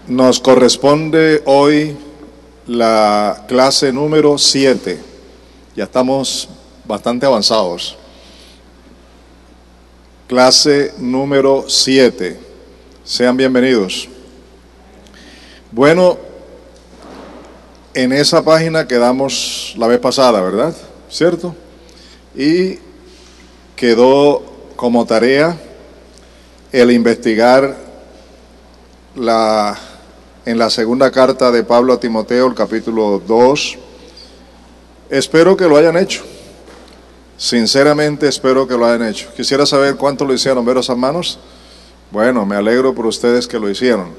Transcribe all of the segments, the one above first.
Nos corresponde hoy la clase número 7. Ya estamos bastante avanzados. Clase número 7. Sean bienvenidos. Bueno, en esa página quedamos la vez pasada, ¿verdad? ¿Cierto? Y quedó como tarea el investigar en la segunda carta de Pablo a Timoteo, el capítulo 2. Espero que lo hayan hecho. Sinceramente espero que lo hayan hecho. Quisiera saber cuántos lo hicieron. ¿Ver esas manos? Bueno, me alegro por ustedes que lo hicieron.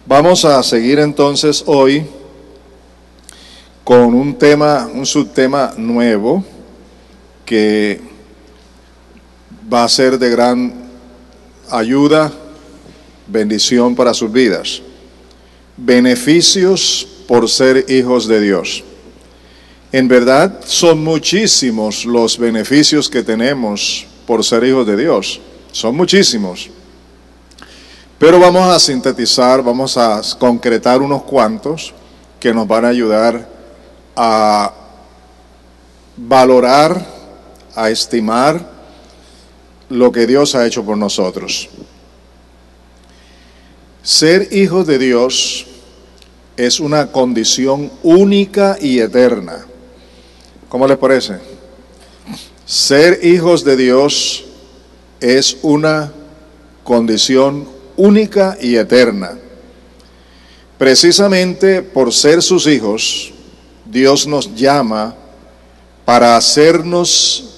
Vamos a seguir entonces hoy con un subtema nuevo que va a ser de gran ayuda, bendición para sus vidas. Beneficios por ser hijos de Dios. En verdad, son muchísimos los beneficios que tenemos por ser hijos de Dios. Son muchísimos. Pero vamos a sintetizar, vamos a concretar unos cuantos que nos van a ayudar a valorar, a estimar lo que Dios ha hecho por nosotros. Ser hijos de Dios es una condición única y eterna. ¿Cómo les parece? Ser hijos de Dios es una condición única y eterna. Precisamente por ser sus hijos, Dios nos llama para hacernos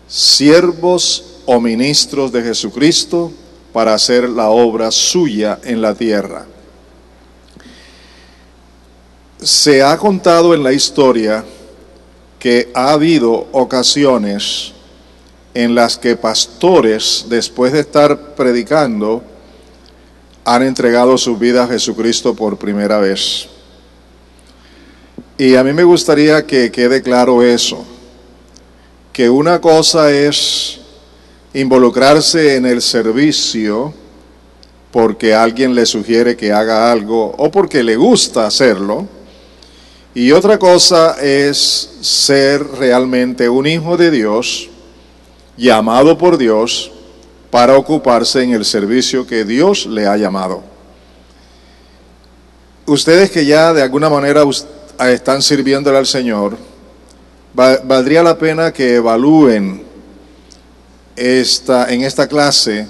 siervos o ministros de Jesucristo, para hacer la obra suya en la tierra. Se ha contado en la historia que ha habido ocasiones en las que pastores, después de estar predicando, han entregado su vida a Jesucristo por primera vez. Y a mí me gustaría que quede claro eso, que una cosa es involucrarse en el servicio porque alguien le sugiere que haga algo o porque le gusta hacerlo, y otra cosa es ser realmente un hijo de Dios, llamado por Dios para ocuparse en el servicio que Dios le ha llamado. Ustedes que ya de alguna manera están sirviéndole al Señor, valdría la pena que evalúen en esta clase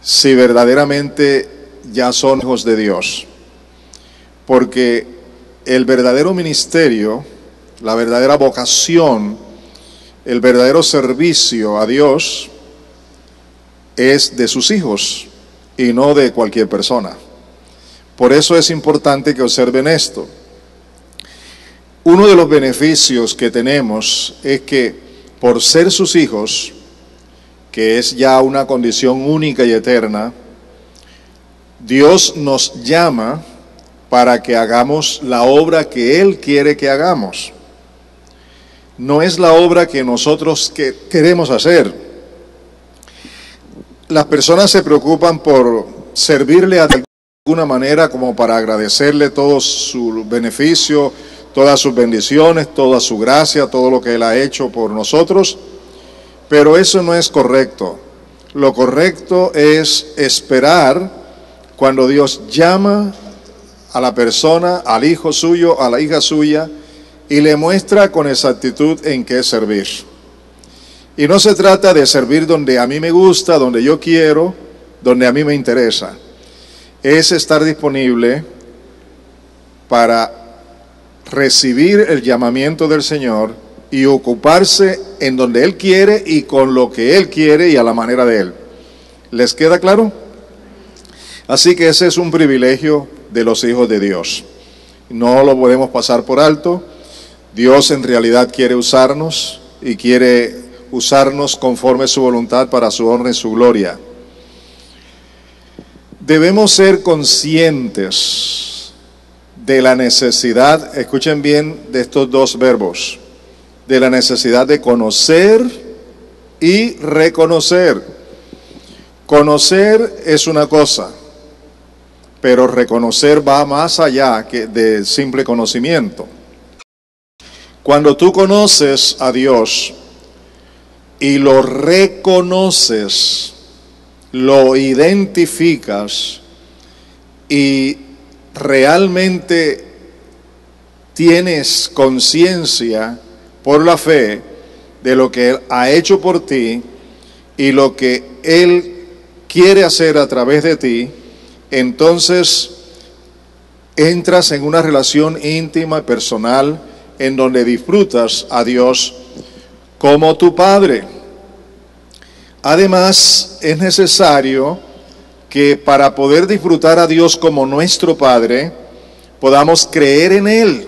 si verdaderamente ya son hijos de Dios, porque el verdadero ministerio, la verdadera vocación, el verdadero servicio a Dios es de sus hijos y no de cualquier persona. Por eso es importante que observen esto. Uno de los beneficios que tenemos es que por ser sus hijos, que es ya una condición única y eterna, Dios nos llama para que hagamos la obra que Él quiere que hagamos. No es la obra que nosotros queremos hacer. Las personas se preocupan por servirle de alguna manera como para agradecerle todo su beneficio, todas sus bendiciones, toda su gracia, todo lo que Él ha hecho por nosotros. Pero eso no es correcto. Lo correcto es esperar cuando Dios llama a la persona, al hijo suyo, a la hija suya, y le muestra con exactitud en qué servir. Y no se trata de servir donde a mí me gusta, donde yo quiero, donde a mí me interesa. Es estar disponible para recibir el llamamiento del Señor y ocuparse en donde Él quiere y con lo que Él quiere y a la manera de Él. ¿Les queda claro? Así que ese es un privilegio de los hijos de Dios. No lo podemos pasar por alto. Dios en realidad quiere usarnos y quiere usarnos conforme a su voluntad para su honra y su gloria. Debemos ser conscientes de la necesidad, escuchen bien, de estos dos verbos, de la necesidad de conocer y reconocer. Conocer es una cosa, pero reconocer va más allá que de simple conocimiento. Cuando tú conoces a Dios y lo reconoces, lo identificas y realmente tienes conciencia por la fe de lo que Él ha hecho por ti y lo que Él quiere hacer a través de ti, entonces entras en una relación íntima y personal en donde disfrutas a Dios como tu Padre. Además, es necesario que para poder disfrutar a Dios como nuestro Padre, podamos creer en Él,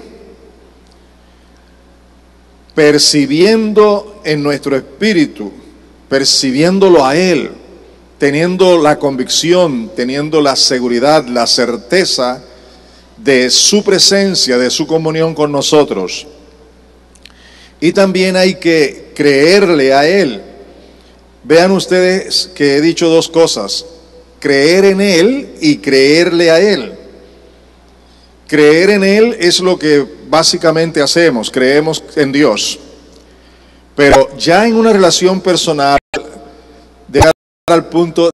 percibiendo en nuestro espíritu, percibiéndolo a Él, teniendo la convicción, teniendo la seguridad, la certeza de su presencia, de su comunión con nosotros. Y también hay que creerle a Él. Vean ustedes que he dicho dos cosas: creer en Él y creerle a Él. Creer en Él es lo que básicamente hacemos, creemos en Dios. Pero ya en una relación personal, llegar al punto de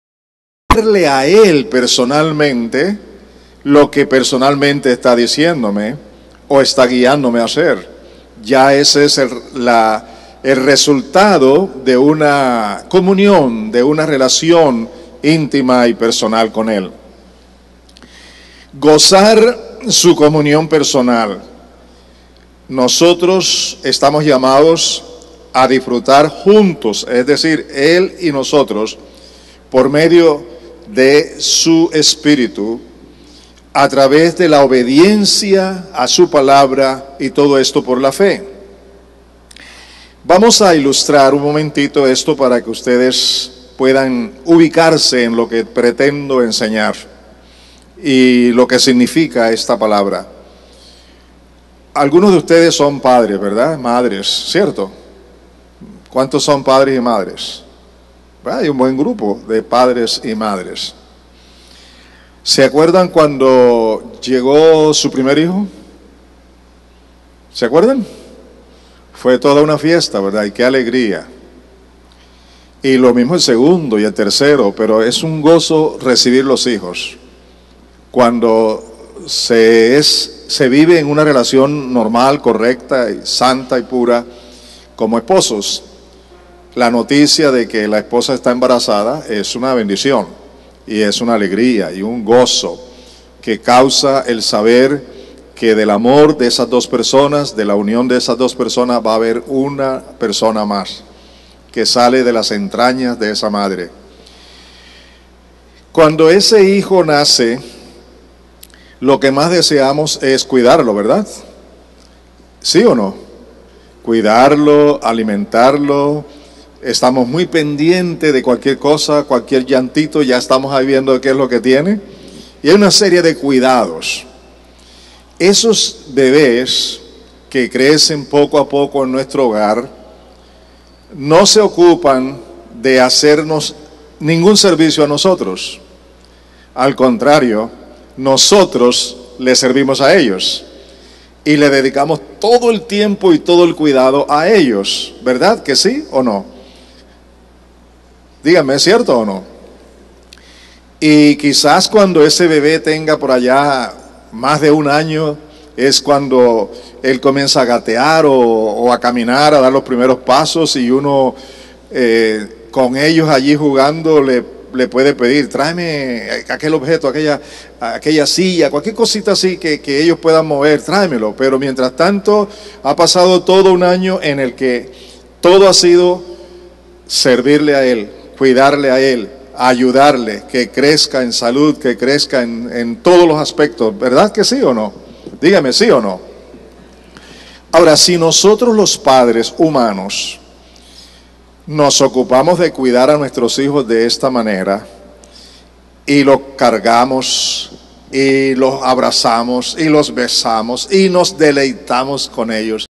creerle a Él personalmente lo que personalmente está diciéndome o está guiándome a hacer. Ya ese es el resultado de una comunión, de una relación íntima y personal con Él. Gozar su comunión personal. Nosotros estamos llamados a disfrutar juntos, es decir, Él y nosotros, por medio de su Espíritu, a través de la obediencia a su palabra, y todo esto por la fe. Vamos a ilustrar un momentito esto para que ustedes puedan ubicarse en lo que pretendo enseñar y lo que significa esta palabra. Algunos de ustedes son padres, ¿verdad? Madres, ¿cierto? ¿Cuántos son padres y madres? Hay un buen grupo de padres y madres. ¿Se acuerdan cuando llegó su primer hijo? ¿Se acuerdan? Fue toda una fiesta, ¿verdad? Y qué alegría. Y lo mismo el segundo y el tercero, pero es un gozo recibir los hijos. Cuando se vive en una relación normal, correcta, y santa y pura, como esposos, la noticia de que la esposa está embarazada es una bendición y es una alegría y un gozo que causa el saber que del amor de esas dos personas, de la unión de esas dos personas, va a haber una persona más que sale de las entrañas de esa madre. Cuando ese hijo nace, lo que más deseamos es cuidarlo, ¿verdad? ¿Sí o no? Cuidarlo, alimentarlo. Estamos muy pendientes de cualquier cosa, cualquier llantito, ya estamos ahí viendo qué es lo que tiene. Y hay una serie de cuidados. Esos bebés que crecen poco a poco en nuestro hogar no se ocupan de hacernos ningún servicio a nosotros. Al contrario, nosotros les servimos a ellos y le dedicamos todo el tiempo y todo el cuidado a ellos. ¿Verdad que sí o no? Díganme, ¿es cierto o no? Y quizás cuando ese bebé tenga por allá más de un año, es cuando él comienza a gatear o a caminar, a dar los primeros pasos, y uno con ellos allí jugando le puede pedir: tráeme aquel objeto, aquella silla, cualquier cosita así que ellos puedan mover, tráemelo. Pero mientras tanto ha pasado todo un año en el que todo ha sido servirle a él, cuidarle a él, ayudarle, que crezca en salud, que crezca en todos los aspectos. ¿Verdad que sí o no? Dígame, ¿sí o no? Ahora, si nosotros los padres humanos nos ocupamos de cuidar a nuestros hijos de esta manera, y los cargamos, y los abrazamos, y los besamos, y nos deleitamos con ellos,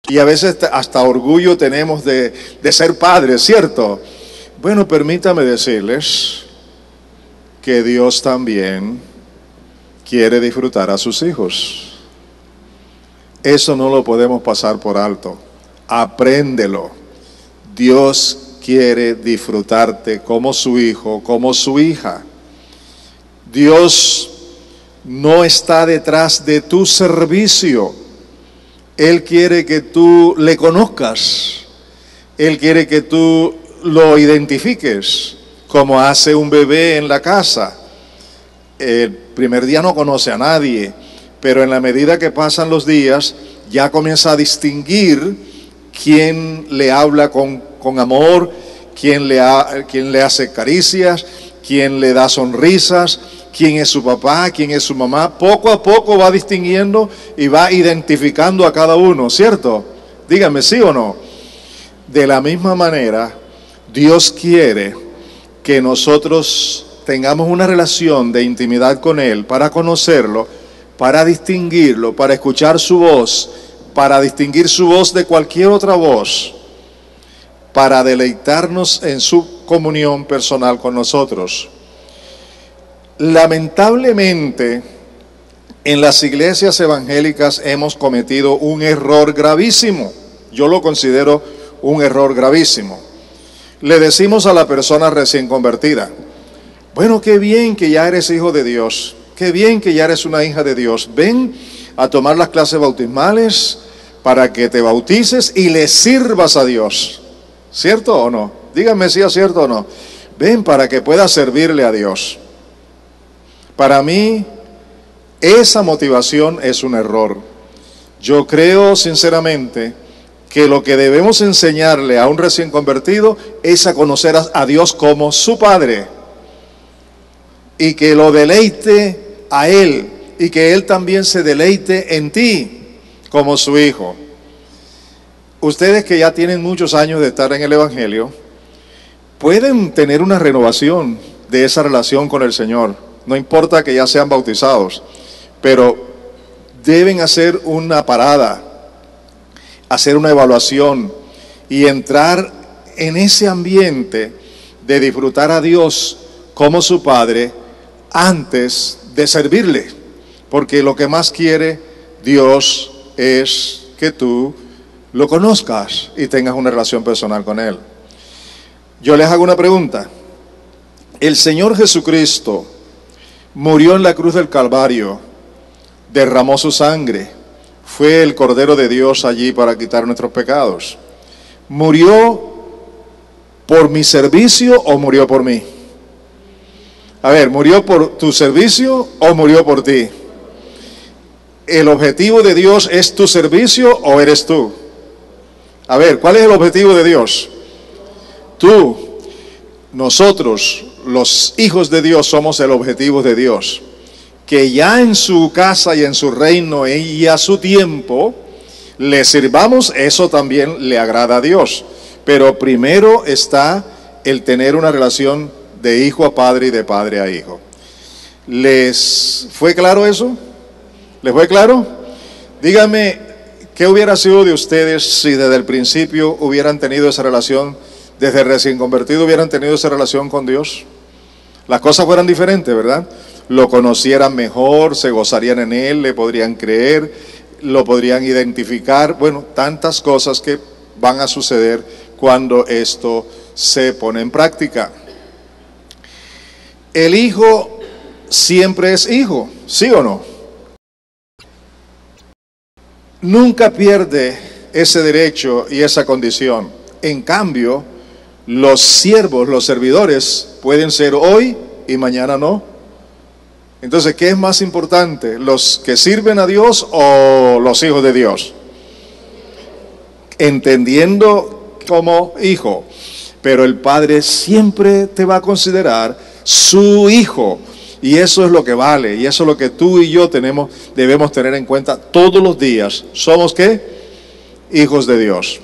y a veces hasta orgullo tenemos de ser padres, ¿cierto? Bueno, permítame decirles que Dios también quiere disfrutar a sus hijos. Eso no lo podemos pasar por alto. Apréndelo. Dios quiere disfrutarte como su hijo, como su hija. Dios no está detrás de tu servicio. Él quiere que tú le conozcas. Él quiere que tú lo identifiques, como hace un bebé en la casa. El primer día no conoce a nadie, pero en la medida que pasan los días, ya comienza a distinguir quién le habla con amor, quién le hace caricias, quién le da sonrisas, quién es su papá, quién es su mamá. Poco a poco va distinguiendo y va identificando a cada uno, ¿cierto? Dígame, ¿sí o no? De la misma manera, Dios quiere que nosotros tengamos una relación de intimidad con Él para conocerlo, para distinguirlo, para escuchar su voz, para distinguir su voz de cualquier otra voz, para deleitarnos en su comunión personal con nosotros. Lamentablemente, en las iglesias evangélicas hemos cometido un error gravísimo. Yo lo considero un error gravísimo. Le decimos a la persona recién convertida: bueno, qué bien que ya eres hijo de Dios, qué bien que ya eres una hija de Dios. Ven a tomar las clases bautismales para que te bautices y le sirvas a Dios. ¿Cierto o no? Díganme si es cierto o no. Ven para que puedas servirle a Dios. Para mí, esa motivación es un error. Yo creo sinceramente que lo que debemos enseñarle a un recién convertido es a conocer a Dios como su Padre, y que lo deleite a Él, y que Él también se deleite en ti como su hijo. Ustedes que ya tienen muchos años de estar en el Evangelio, pueden tener una renovación de esa relación con el Señor. No importa que ya sean bautizados, pero deben hacer una parada, hacer una evaluación y entrar en ese ambiente de disfrutar a Dios como su Padre antes de servirle, porque lo que más quiere Dios es que tú lo conozcas y tengas una relación personal con Él. Yo les hago una pregunta. El Señor Jesucristo murió en la cruz del Calvario, derramó su sangre, fue el Cordero de Dios allí para quitar nuestros pecados. ¿Murió por mi servicio o murió por mí? A ver, ¿murió por tu servicio o murió por ti? ¿El objetivo de Dios es tu servicio o eres tú? A ver, ¿cuál es el objetivo de Dios? Tú. Nosotros, los hijos de Dios, somos el objetivo de Dios. Que ya en su casa y en su reino y a su tiempo le sirvamos, eso también le agrada a Dios. Pero primero está el tener una relación de hijo a padre y de padre a hijo. ¿Les fue claro eso? ¿Les fue claro? Díganme, ¿qué hubiera sido de ustedes si desde el principio hubieran tenido esa relación, desde recién convertido hubieran tenido esa relación con Dios? Las cosas fueran diferentes, ¿verdad? Lo conocieran mejor, se gozarían en Él, le podrían creer, lo podrían identificar. Bueno, tantas cosas que van a suceder cuando esto se pone en práctica. El hijo siempre es hijo, ¿sí o no? Nunca pierde ese derecho y esa condición. En cambio, los siervos, los servidores, pueden ser hoy y mañana no. Entonces, ¿qué es más importante? ¿Los que sirven a Dios o los hijos de Dios? Entendiendo como hijo, pero el Padre siempre te va a considerar su hijo, y eso es lo que vale, y eso es lo que tú y yo debemos tener en cuenta todos los días. ¿Somos qué? Hijos de Dios.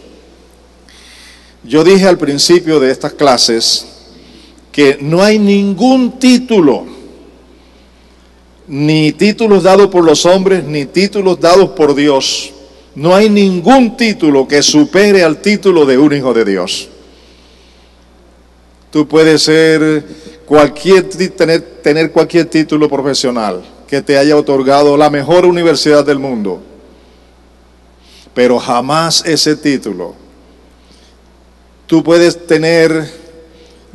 Yo dije al principio de estas clases que no hay ningún título, ni títulos dados por los hombres, ni títulos dados por Dios. No hay ningún título que supere al título de un hijo de Dios. Tú puedes ser tener cualquier título profesional, que te haya otorgado la mejor universidad del mundo, pero jamás ese título. Tú puedes tener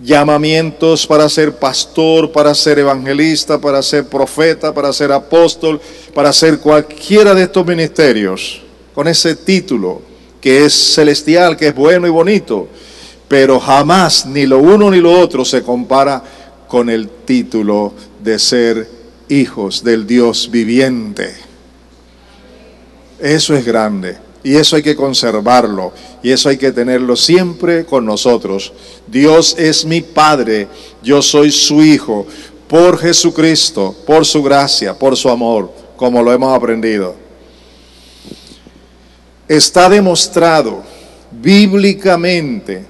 llamamientos para ser pastor, para ser evangelista, para ser profeta, para ser apóstol, para ser cualquiera de estos ministerios, con ese título que es celestial, que es bueno y bonito, pero jamás ni lo uno ni lo otro se compara con el título de ser hijos del Dios viviente. Eso es grande. Y eso hay que conservarlo, y eso hay que tenerlo siempre con nosotros. Dios es mi Padre, yo soy su Hijo, por Jesucristo, por su gracia, por su amor, como lo hemos aprendido. Está demostrado bíblicamente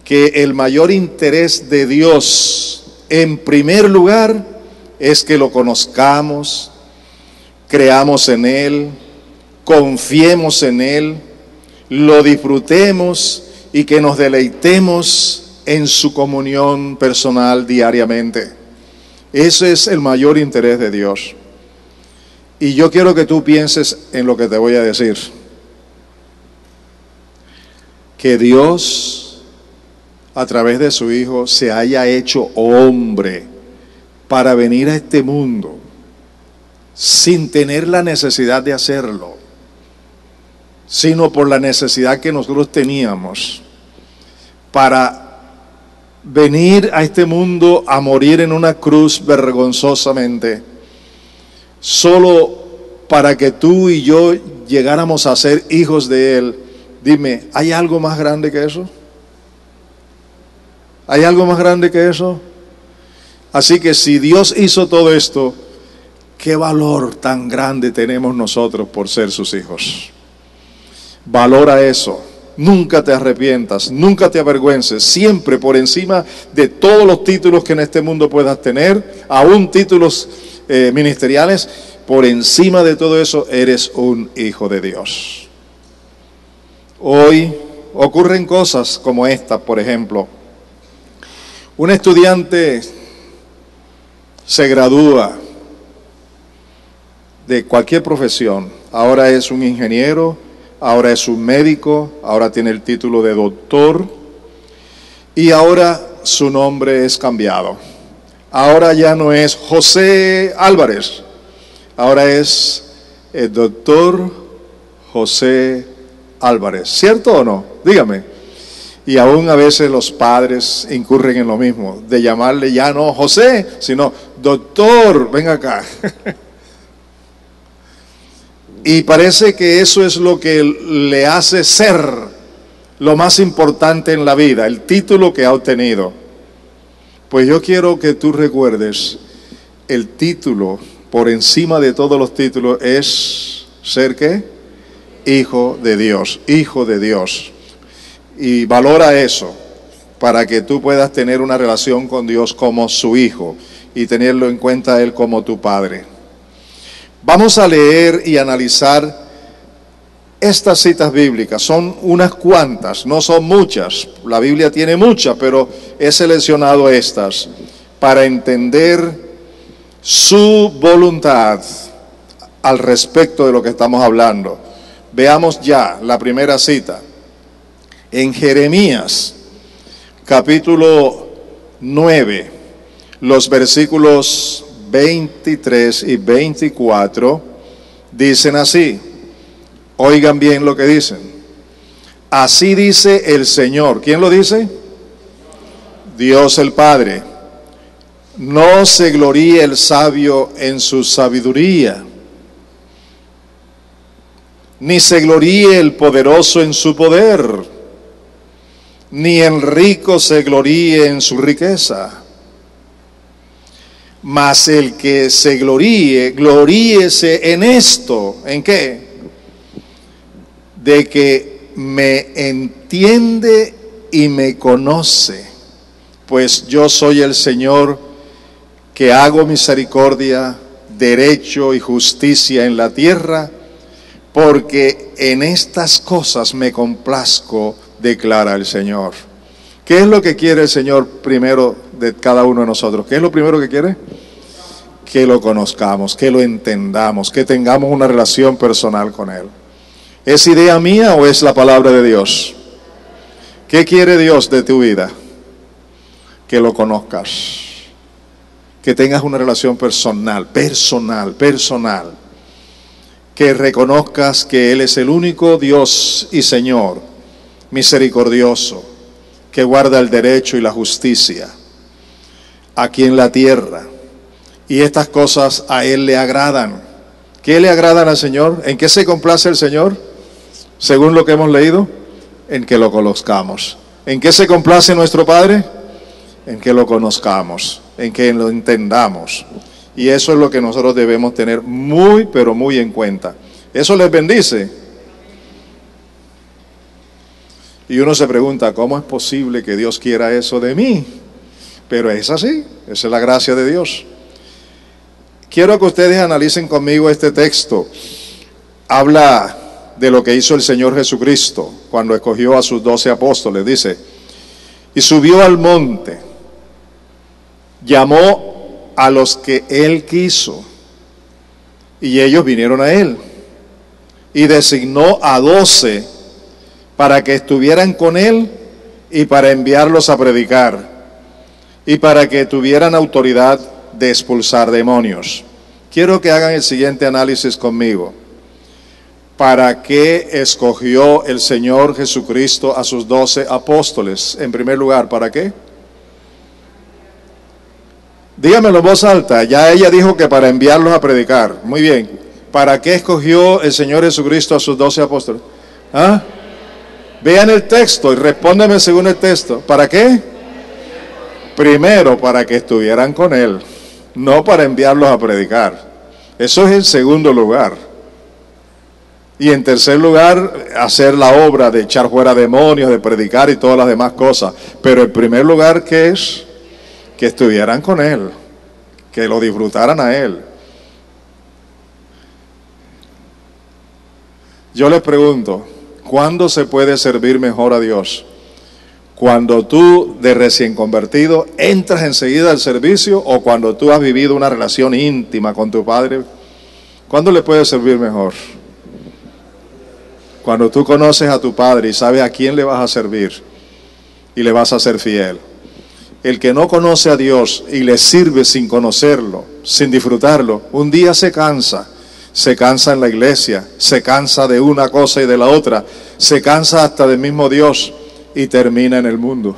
que el mayor interés de Dios, en primer lugar, es que lo conozcamos, creamos en Él, confiemos en Él, lo disfrutemos y que nos deleitemos en su comunión personal diariamente. Ese es el mayor interés de Dios. Y yo quiero que tú pienses en lo que te voy a decir. Que Dios, a través de su Hijo, se haya hecho hombre para venir a este mundo sin tener la necesidad de hacerlo, sino por la necesidad que nosotros teníamos para venir a este mundo a morir en una cruz vergonzosamente, solo para que tú y yo llegáramos a ser hijos de Él. Dime, ¿hay algo más grande que eso? ¿Hay algo más grande que eso? Así que si Dios hizo todo esto, ¿qué valor tan grande tenemos nosotros por ser sus hijos? Valora eso, nunca te arrepientas, nunca te avergüences, siempre por encima de todos los títulos que en este mundo puedas tener, aún títulos ministeriales, por encima de todo eso eres un hijo de Dios. Hoy ocurren cosas como esta, por ejemplo, un estudiante se gradúa de cualquier profesión, ahora es un ingeniero, ahora es un médico, ahora tiene el título de doctor y ahora su nombre es cambiado. Ahora ya no es José Álvarez, ahora es el doctor José Álvarez. ¿Cierto o no? Dígame. Y aún a veces los padres incurren en lo mismo, de llamarle ya no José, sino doctor, ven acá. Y parece que eso es lo que le hace ser lo más importante en la vida, el título que ha obtenido. Pues yo quiero que tú recuerdes, el título, por encima de todos los títulos, es ser ¿qué? Hijo de Dios, hijo de Dios. Y valora eso, para que tú puedas tener una relación con Dios como su hijo, y tenerlo en cuenta a Él como tu Padre. Vamos a leer y analizar estas citas bíblicas. Son unas cuantas, no son muchas. La Biblia tiene muchas, pero he seleccionado estas para entender su voluntad al respecto de lo que estamos hablando. Veamos ya la primera cita. En Jeremías, capítulo 9, los versículos 23 y 24 dicen así. Oigan bien lo que dicen. Así dice el Señor. ¿Quién lo dice? Dios el Padre. No se gloríe el sabio en su sabiduría, ni se gloríe el poderoso en su poder, ni el rico se gloríe en su riqueza. Mas el que se gloríe, gloríese en esto. ¿En qué? De que me entiende y me conoce, pues yo soy el Señor que hago misericordia, derecho y justicia en la tierra, porque en estas cosas me complazco, declara el Señor. ¿Qué es lo que quiere el Señor primero de cada uno de nosotros? ¿Qué es lo primero que quiere? que lo conozcamos, que lo entendamos, que tengamos una relación personal con Él. ¿Es idea mía o es la palabra de Dios? ¿Qué quiere Dios de tu vida? Que lo conozcas, que tengas una relación personal, que reconozcas que Él es el único Dios y Señor, misericordioso, que guarda el derecho y la justicia aquí en la tierra. Y estas cosas a Él le agradan. ¿Qué le agradan al Señor? ¿En qué se complace el Señor? Según lo que hemos leído, en que lo conozcamos. ¿En qué se complace nuestro Padre? En que lo conozcamos, en que lo entendamos. Y eso es lo que nosotros debemos tener muy, pero muy en cuenta. Eso les bendice. Y uno se pregunta, ¿cómo es posible que Dios quiera eso de mí? Pero es así, esa es la gracia de Dios. Quiero que ustedes analicen conmigo este texto. Habla de lo que hizo el Señor Jesucristo cuando escogió a sus 12 apóstoles. Dice, y subió al monte, llamó a los que Él quiso, y ellos vinieron a Él, y designó a 12 para que estuvieran con Él y para enviarlos a predicar, y para que tuvieran autoridad de expulsar demonios. Quiero que hagan el siguiente análisis conmigo. ¿Para qué escogió el Señor Jesucristo a sus 12 apóstoles? En primer lugar, ¿para qué? Dígamelo en voz alta. Ya ella dijo que para enviarlos a predicar. Muy bien. ¿Para qué escogió el Señor Jesucristo a sus 12 apóstoles? ¿Ah? Vean el texto y respóndeme según el texto. ¿Para qué? Primero, para que estuvieran con Él, no para enviarlos a predicar. Eso es en segundo lugar. Y en tercer lugar, hacer la obra de echar fuera demonios, de predicar y todas las demás cosas. Pero en primer lugar, ¿qué es? Que estuvieran con Él, que lo disfrutaran a Él. Yo les pregunto, ¿cuándo se puede servir mejor a Dios? ¿Cuando tú de recién convertido entras enseguida al servicio o cuando tú has vivido una relación íntima con tu Padre? ¿Cuándo le puede servir mejor? Cuando tú conoces a tu Padre y sabes a quién le vas a servir y le vas a ser fiel. El que no conoce a Dios y le sirve sin conocerlo, sin disfrutarlo, un día se cansa en la iglesia, se cansa de una cosa y de la otra, se cansa hasta del mismo Dios y termina en el mundo.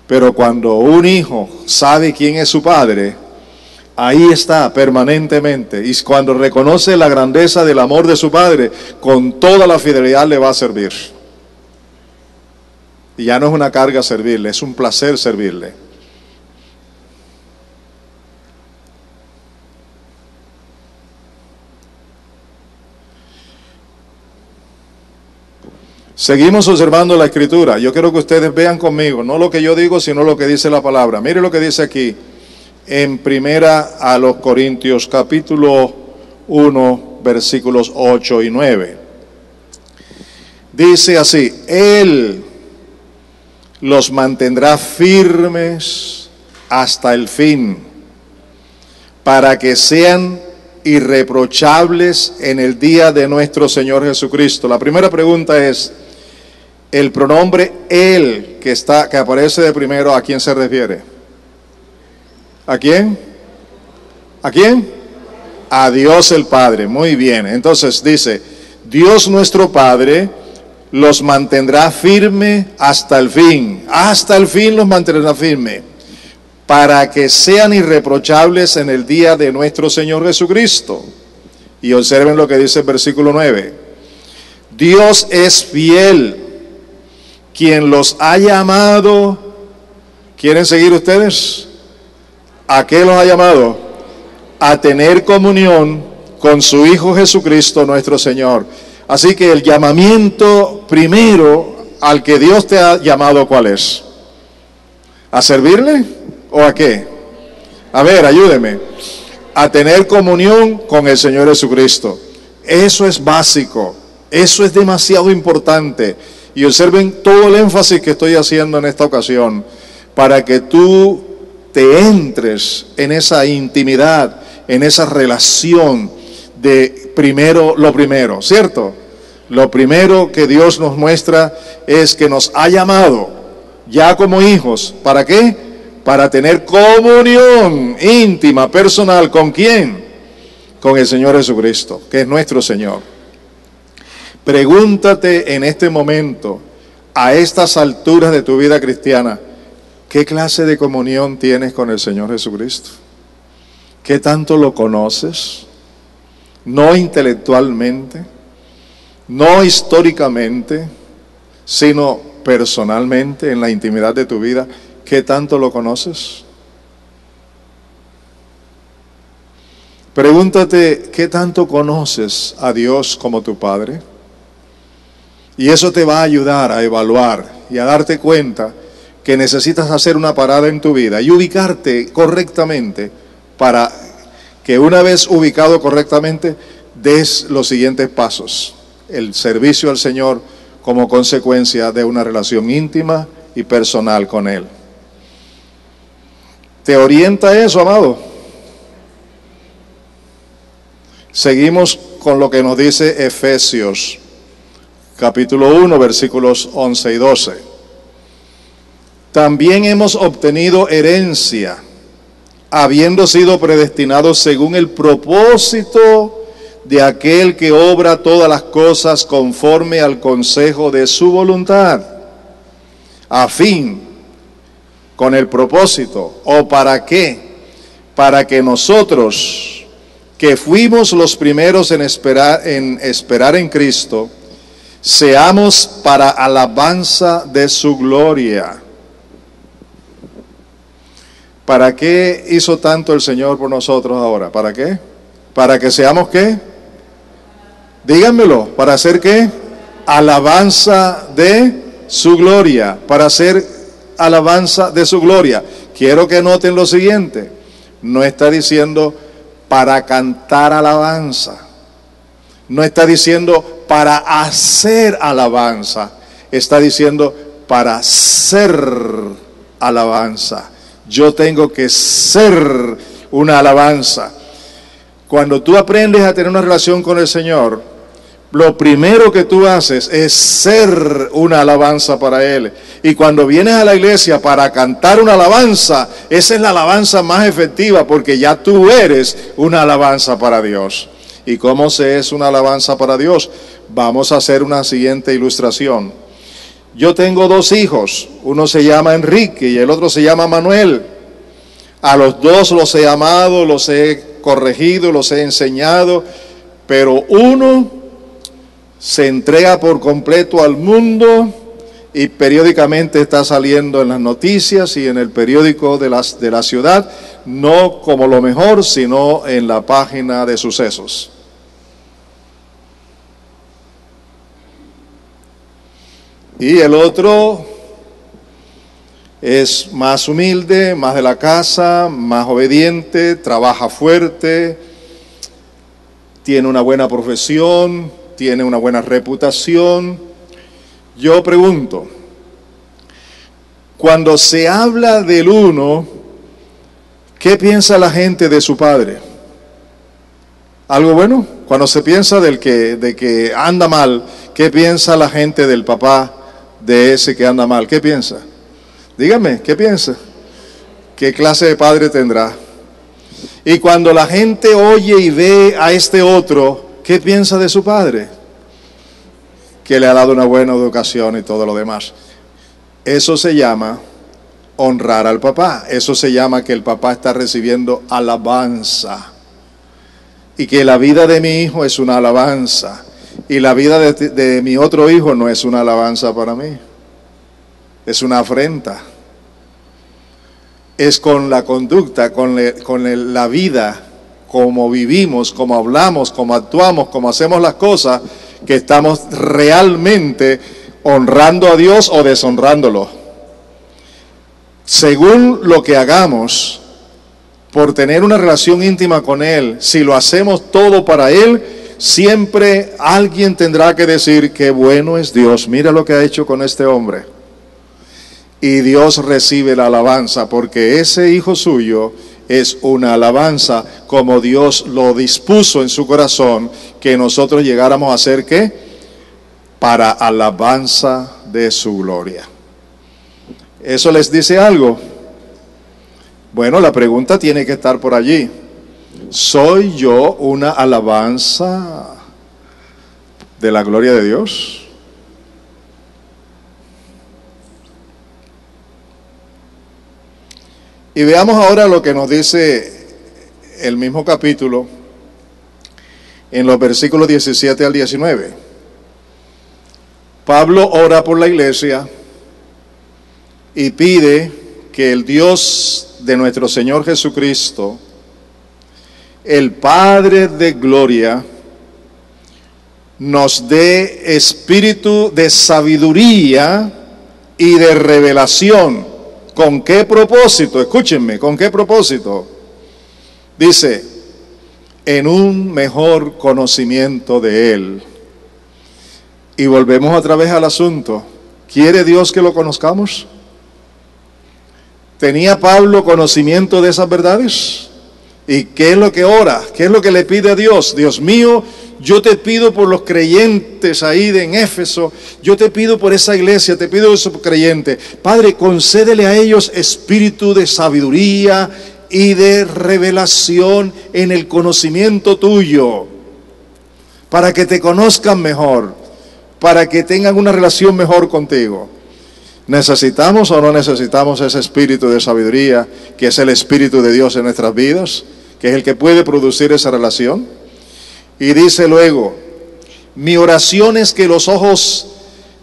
Pero cuando un hijo sabe quién es su padre, ahí está permanentemente, y cuando reconoce la grandeza del amor de su padre, con toda la fidelidad le va a servir. Y ya no es una carga servirle, es un placer servirle. Seguimos observando la Escritura. Yo quiero que ustedes vean conmigo, no lo que yo digo, sino lo que dice la palabra. Mire lo que dice aquí, en Primera a los Corintios, capítulo 1, versículos 8 y 9. Dice así, Él los mantendrá firmes hasta el fin, para que sean irreprochables en el día de nuestro Señor Jesucristo. La primera pregunta es, el pronombre Él que aparece de primero, ¿a quién se refiere? ¿A quién? ¿A quién? A Dios el Padre. Muy bien. Entonces dice, Dios nuestro Padre los mantendrá firme hasta el fin. Hasta el fin los mantendrá firme, para que sean irreprochables en el día de nuestro Señor Jesucristo. Y observen lo que dice el versículo 9. Dios es fiel, quien los ha llamado. ¿Quieren seguir ustedes? ¿A qué los ha llamado? A tener comunión con su Hijo Jesucristo nuestro Señor. Así que el llamamiento primero al que Dios te ha llamado, ¿cuál es? ¿A servirle o a qué? A ver, ayúdeme. A tener comunión con el Señor Jesucristo. Eso es básico, eso es demasiado importante. Y observen todo el énfasis que estoy haciendo en esta ocasión, para que tú te entres en esa intimidad, en esa relación de lo primero, ¿cierto? Lo primero que Dios nos muestra es que nos ha llamado ya como hijos. ¿Para qué? Para tener comunión íntima, personal. ¿Con quién? Con el Señor Jesucristo, que es nuestro Señor. Pregúntate en este momento, a estas alturas de tu vida cristiana, ¿qué clase de comunión tienes con el Señor Jesucristo? ¿Qué tanto lo conoces? No intelectualmente, no históricamente, sino personalmente, en la intimidad de tu vida. ¿Qué tanto lo conoces? Pregúntate, ¿qué tanto conoces a Dios como tu Padre? Y eso te va a ayudar a evaluar y a darte cuenta que necesitas hacer una parada en tu vida y ubicarte correctamente para que una vez ubicado correctamente des los siguientes pasos. El servicio al Señor como consecuencia de una relación íntima y personal con Él. ¿Te orienta eso, amado? Seguimos con lo que nos dice Efesios, capítulo 1, versículos 11 y 12. También hemos obtenido herencia, habiendo sido predestinados según el propósito de aquel que obra todas las cosas conforme al consejo de su voluntad, a fin, con el propósito, ¿o para qué? Para que nosotros, que fuimos los primeros en esperar en Cristo, seamos para alabanza de su gloria. ¿Para qué hizo tanto el Señor por nosotros ahora? ¿Para qué? ¿Para que seamos qué? Díganmelo. ¿Para hacer qué? Alabanza de su gloria. Para hacer alabanza de su gloria. Quiero que noten lo siguiente. No está diciendo para cantar alabanza. No está diciendo para hacer alabanza. Está diciendo para ser alabanza. Yo tengo que ser una alabanza. Cuando tú aprendes a tener una relación con el Señor, lo primero que tú haces es ser una alabanza para Él. Y cuando vienes a la iglesia para cantar una alabanza, esa es la alabanza más efectiva, porque ya tú eres una alabanza para Dios. ¿Y cómo se es una alabanza para Dios? Vamos a hacer una siguiente ilustración. Yo tengo dos hijos, uno se llama Enrique y el otro se llama Manuel. A los dos los he amado, los he corregido, los he enseñado, pero uno se entrega por completo al mundo y periódicamente está saliendo en las noticias y en el periódico de la ciudad, no como lo mejor, sino en la página de sucesos. Y el otro es más humilde, más de la casa, más obediente, trabaja fuerte, tiene una buena profesión, tiene una buena reputación. Yo pregunto, cuando se habla del uno, ¿qué piensa la gente de su padre? ¿Algo bueno? Cuando se piensa de que anda mal, ¿qué piensa la gente del papá de ese que anda mal? ¿Qué piensa? Dígame, ¿qué piensa? ¿Qué clase de padre tendrá? Y cuando la gente oye y ve a este otro, ¿qué piensa de su padre? Que le ha dado una buena educación y todo lo demás. Eso se llama honrar al papá. Eso se llama que el papá está recibiendo alabanza. Y que la vida de mi hijo es una alabanza. Y la vida de mi otro hijo no es una alabanza para mí. Es una afrenta. Es con la conducta, con la vida, como vivimos, como hablamos, como actuamos, como hacemos las cosas, que estamos realmente honrando a Dios o deshonrándolo. Según lo que hagamos, por tener una relación íntima con Él, si lo hacemos todo para Él, siempre alguien tendrá que decir, qué bueno es Dios, mira lo que ha hecho con este hombre. y Dios recibe la alabanza, porque ese hijo suyo es una alabanza, como Dios lo dispuso en su corazón, que nosotros llegáramos a ser, ¿qué? Para alabanza de su gloria. ¿Eso les dice algo? Bueno, la pregunta tiene que estar por allí. ¿Soy yo una alabanza de la gloria de Dios? Y veamos ahora lo que nos dice el mismo capítulo en los versículos 17 al 19. Pablo ora por la iglesia y pide que el Dios de nuestro Señor Jesucristo, el Padre de gloria, nos dé espíritu de sabiduría y de revelación. ¿Con qué propósito? Escúchenme, ¿con qué propósito? Dice, en un mejor conocimiento de Él. Y volvemos otra vez al asunto. ¿Quiere Dios que lo conozcamos? ¿Tenía Pablo conocimiento de esas verdades? ¿Y qué es lo que ora? ¿Qué es lo que le pide a Dios? Dios mío, yo te pido por los creyentes ahí en Éfeso, yo te pido por esa iglesia, te pido por esos creyentes. Padre, concédele a ellos espíritu de sabiduría y de revelación en el conocimiento tuyo, para que te conozcan mejor, para que tengan una relación mejor contigo. ¿Necesitamos o no necesitamos ese espíritu de sabiduría, que es el Espíritu de Dios en nuestras vidas, que es el que puede producir esa relación? Y dice luego, mi oración es que los ojos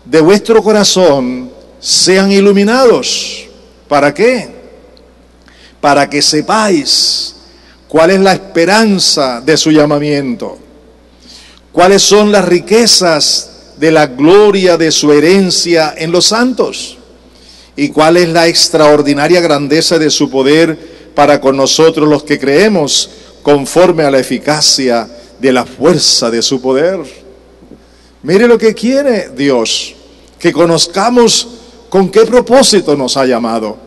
de vuestro corazón sean iluminados. ¿Para qué? Para que sepáis cuál es la esperanza de su llamamiento, cuáles son las riquezas de la gloria de su herencia en los santos, y cuál es la extraordinaria grandeza de su poder para con nosotros los que creemos, conforme a la eficacia de la fuerza de su poder. Mire lo que quiere Dios, que conozcamos con qué propósito nos ha llamado,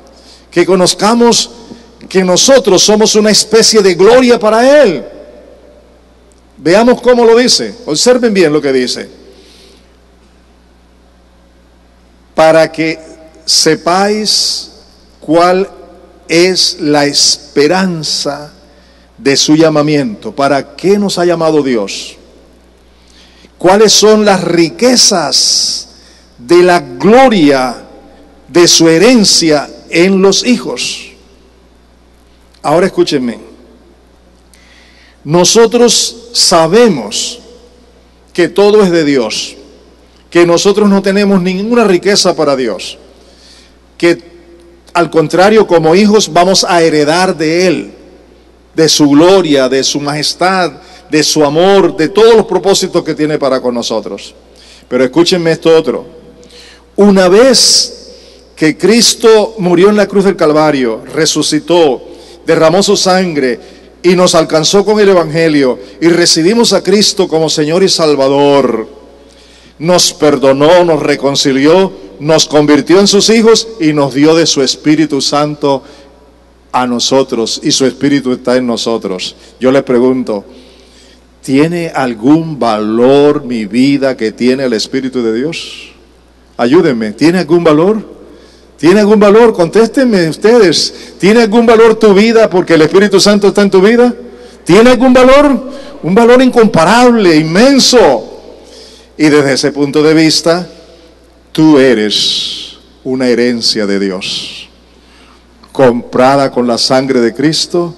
que conozcamos que nosotros somos una especie de gloria para Él. Veamos cómo lo dice, observen bien lo que dice. Para que sepáis cuál es la esperanza de su llamamiento. ¿Para qué nos ha llamado Dios? ¿Cuáles son las riquezas de la gloria de su herencia en los hijos? Ahora escúchenme. Nosotros sabemos que todo es de Dios, que nosotros no tenemos ninguna riqueza para Dios, que al contrario, como hijos vamos a heredar de Él, de su gloria, de su majestad, de su amor, de todos los propósitos que tiene para con nosotros. Pero escúchenme esto otro. Una vez que Cristo murió en la cruz del Calvario, resucitó, derramó su sangre y nos alcanzó con el Evangelio y recibimos a Cristo como Señor y Salvador, nos perdonó, nos reconcilió, nos convirtió en sus hijos y nos dio de su Espíritu Santo a nosotros, y su Espíritu está en nosotros. Yo les pregunto, ¿tiene algún valor mi vida que tiene el Espíritu de Dios? Ayúdenme, ¿tiene algún valor? ¿Tiene algún valor? Contéstenme ustedes. ¿Tiene algún valor tu vida porque el Espíritu Santo está en tu vida? ¿Tiene algún valor? Un valor incomparable, inmenso. Y desde ese punto de vista, tú eres una herencia de Dios, comprada con la sangre de Cristo,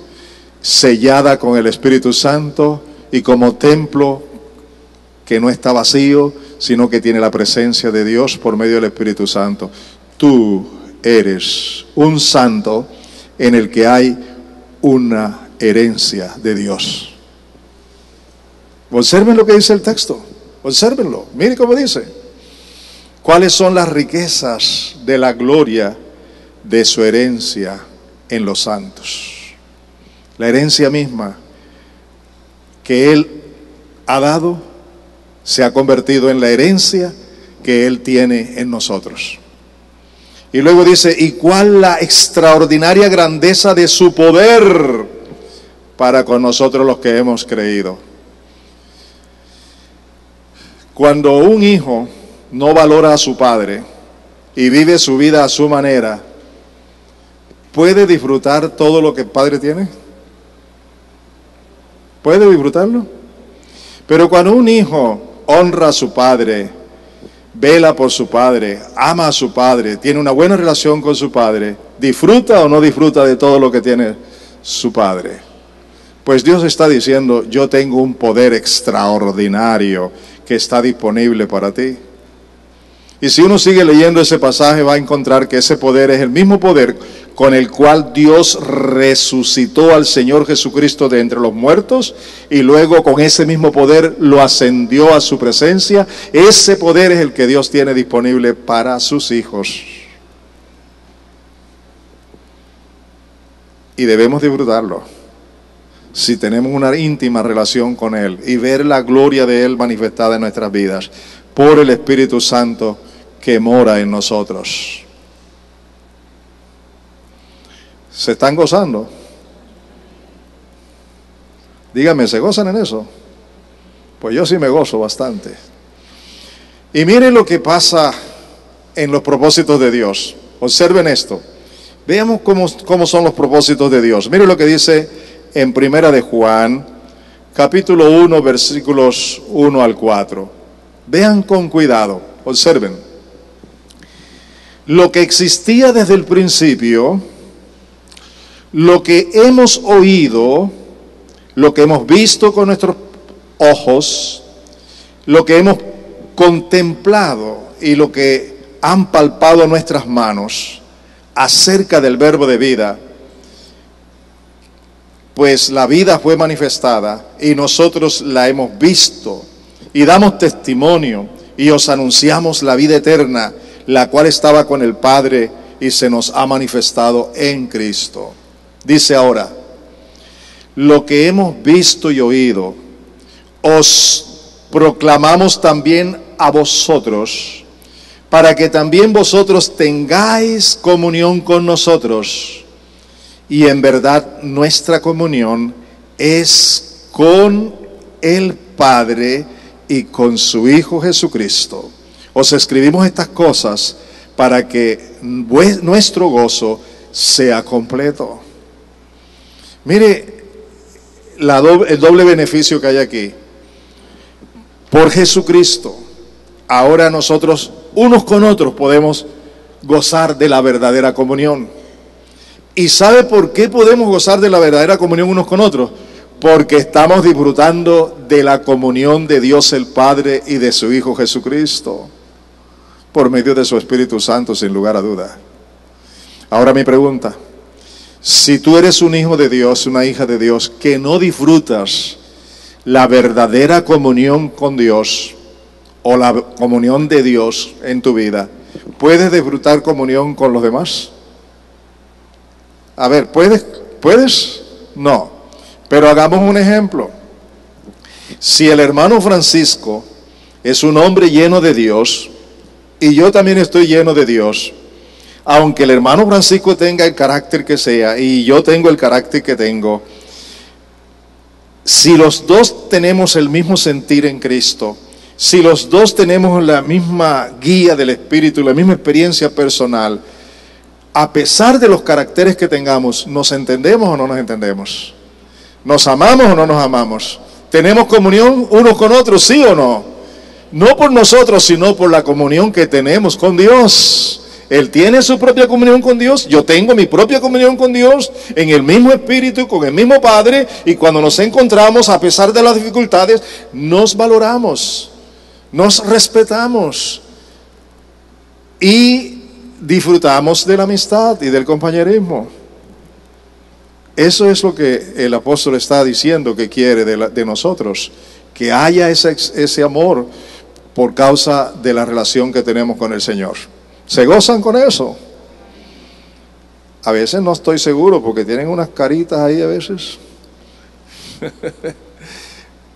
sellada con el Espíritu Santo y como templo que no está vacío, sino que tiene la presencia de Dios por medio del Espíritu Santo. Tú eres un santo en el que hay una herencia de Dios. Observen lo que dice el texto, obsérvenlo, miren cómo dice. ¿Cuáles son las riquezas de la gloria de su herencia en los santos? La herencia misma que Él ha dado se ha convertido en la herencia que Él tiene en nosotros. Y luego dice, ¿y cuál la extraordinaria grandeza de su poder para con nosotros los que hemos creído? Cuando un hijo no valora a su padre y vive su vida a su manera, ¿puede disfrutar todo lo que el padre tiene? ¿Puede disfrutarlo? Pero cuando un hijo honra a su padre, vela por su padre, ama a su padre, tiene una buena relación con su padre, ¿disfruta o no disfruta de todo lo que tiene su padre? Pues Dios está diciendo, yo tengo un poder extraordinario que está disponible para ti. Y si uno sigue leyendo ese pasaje, va a encontrar que ese poder es el mismo poder con el cual Dios resucitó al Señor Jesucristo de entre los muertos y luego con ese mismo poder lo ascendió a su presencia. Ese poder es el que Dios tiene disponible para sus hijos. Y debemos disfrutarlo si tenemos una íntima relación con Él y ver la gloria de Él manifestada en nuestras vidas por el Espíritu Santo que mora en nosotros. ¿Se están gozando? Díganme, ¿se gozan en eso? Pues yo sí me gozo bastante. Y miren lo que pasa en los propósitos de Dios. Observen esto. Veamos cómo son los propósitos de Dios. Miren lo que dice en Primera de Juan, capítulo 1, versículos 1 al 4. Vean con cuidado, observen. Lo que existía desde el principio, lo que hemos oído, lo que hemos visto con nuestros ojos, lo que hemos contemplado y lo que han palpado nuestras manos acerca del verbo de vida, pues la vida fue manifestada y nosotros la hemos visto y damos testimonio y os anunciamos la vida eterna, la cual estaba con el Padre y se nos ha manifestado en Cristo. Dice ahora, lo que hemos visto y oído, os proclamamos también a vosotros, para que también vosotros tengáis comunión con nosotros. Y en verdad nuestra comunión es con el Padre y con su Hijo Jesucristo. Os escribimos estas cosas para que nuestro gozo sea completo. Mire el doble beneficio que hay aquí. Por Jesucristo, ahora nosotros unos con otros podemos gozar de la verdadera comunión. ¿Y sabe por qué podemos gozar de la verdadera comunión unos con otros? Porque estamos disfrutando de la comunión de Dios el Padre y de su Hijo Jesucristo, por medio de su Espíritu Santo, sin lugar a duda. Ahora mi pregunta, si tú eres un hijo de Dios, una hija de Dios, que no disfrutas la verdadera comunión con Dios, o la comunión de Dios en tu vida, ¿puedes disfrutar comunión con los demás? A ver, ¿puedes? No. Pero hagamos un ejemplo. Si el hermano Francisco es un hombre lleno de Dios, y yo también estoy lleno de Dios, aunque el hermano Francisco tenga el carácter que sea, y yo tengo el carácter que tengo, si los dos tenemos el mismo sentir en Cristo, si los dos tenemos la misma guía del Espíritu, la misma experiencia personal, a pesar de los caracteres que tengamos, ¿nos entendemos o no nos entendemos? ¿Nos amamos o no nos amamos? ¿Tenemos comunión unos con otros, sí o no? No por nosotros, sino por la comunión que tenemos con Dios. Él tiene su propia comunión con Dios, yo tengo mi propia comunión con Dios, en el mismo Espíritu, con el mismo Padre, y cuando nos encontramos, a pesar de las dificultades, nos valoramos, nos respetamos y disfrutamos de la amistad y del compañerismo. Eso es lo que el apóstol está diciendo que quiere de nosotros, que haya ese amor por causa de la relación que tenemos con el Señor. ¿Se gozan con eso? A veces no estoy seguro porque tienen unas caritas ahí a veces.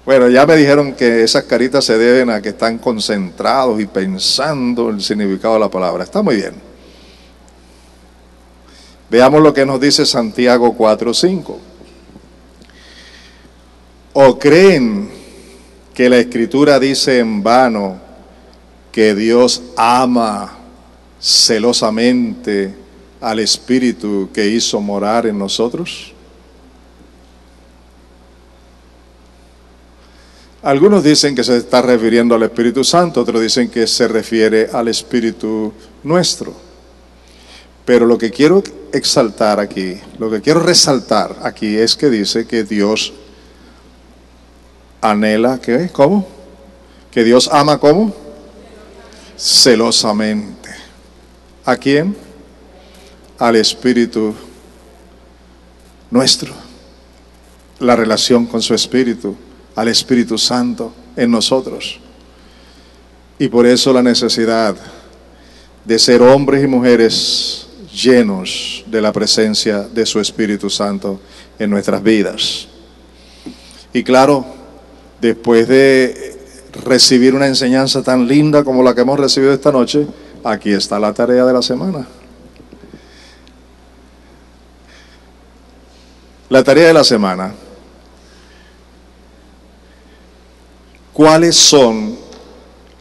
Bueno, ya me dijeron que esas caritas se deben a que están concentrados y pensando el significado de la palabra. Está muy bien. Veamos lo que nos dice Santiago 4:5. ¿O creen que la Escritura dice en vano que Dios ama celosamente al Espíritu que hizo morar en nosotros? Algunos dicen que se está refiriendo al Espíritu Santo, otros dicen que se refiere al Espíritu nuestro. Pero lo que quiero exaltar aquí, lo que quiero resaltar aquí es que dice que Dios anhela, ¿qué? ¿Cómo? Que Dios ama, ¿cómo? Celosamente. ¿A quién? Al Espíritu nuestro. La relación con su Espíritu, al Espíritu Santo en nosotros. Y por eso la necesidad de ser hombres y mujeres llenos de la presencia de su Espíritu Santo en nuestras vidas. Y claro, después de recibir una enseñanza tan linda como la que hemos recibido esta noche, aquí está la tarea de la semana. La tarea de la semana. ¿Cuáles son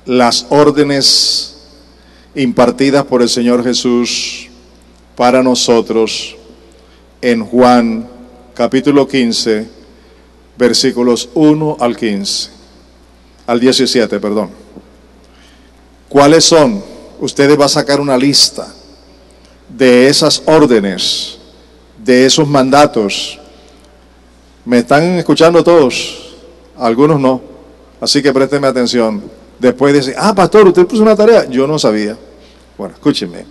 las órdenes impartidas por el Señor Jesús para nosotros en Juan capítulo 15, versículos 1 al 15, al 17, perdón? ¿Cuáles son? Ustedes van a sacar una lista de esas órdenes, de esos mandatos. ¿Me están escuchando todos? Algunos no. Así que présteme atención. Después dice, pastor, usted puso una tarea. Yo no sabía. Bueno, escúchenme.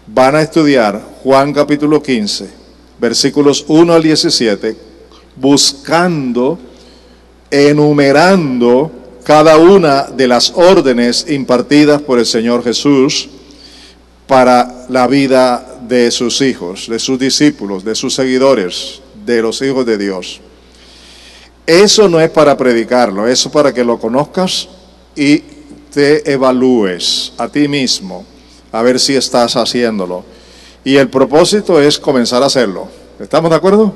Van a estudiar Juan capítulo 15, versículos 1 al 17, buscando, enumerando cada una de las órdenes impartidas por el Señor Jesús para la vida de sus hijos, de sus discípulos, de sus seguidores, de los hijos de Dios. Eso no es para predicarlo, eso es para que lo conozcas y te evalúes a ti mismo, a ver si estás haciéndolo. Y el propósito es comenzar a hacerlo. ¿Estamos de acuerdo?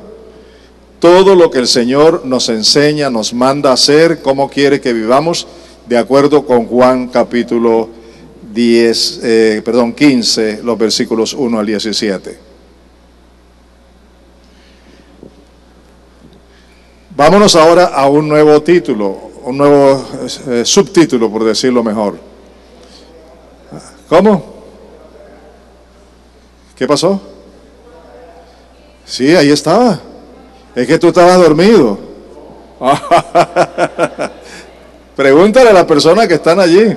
Todo lo que el Señor nos enseña, nos manda a hacer, cómo quiere que vivamos, de acuerdo con Juan capítulo 15, los versículos 1 al 17. Vámonos ahora a un nuevo título, un nuevo subtítulo, por decirlo mejor. ¿Cómo? ¿Qué pasó? Sí, ahí estaba. Es que tú estabas dormido. Pregúntale a las personas que están allí.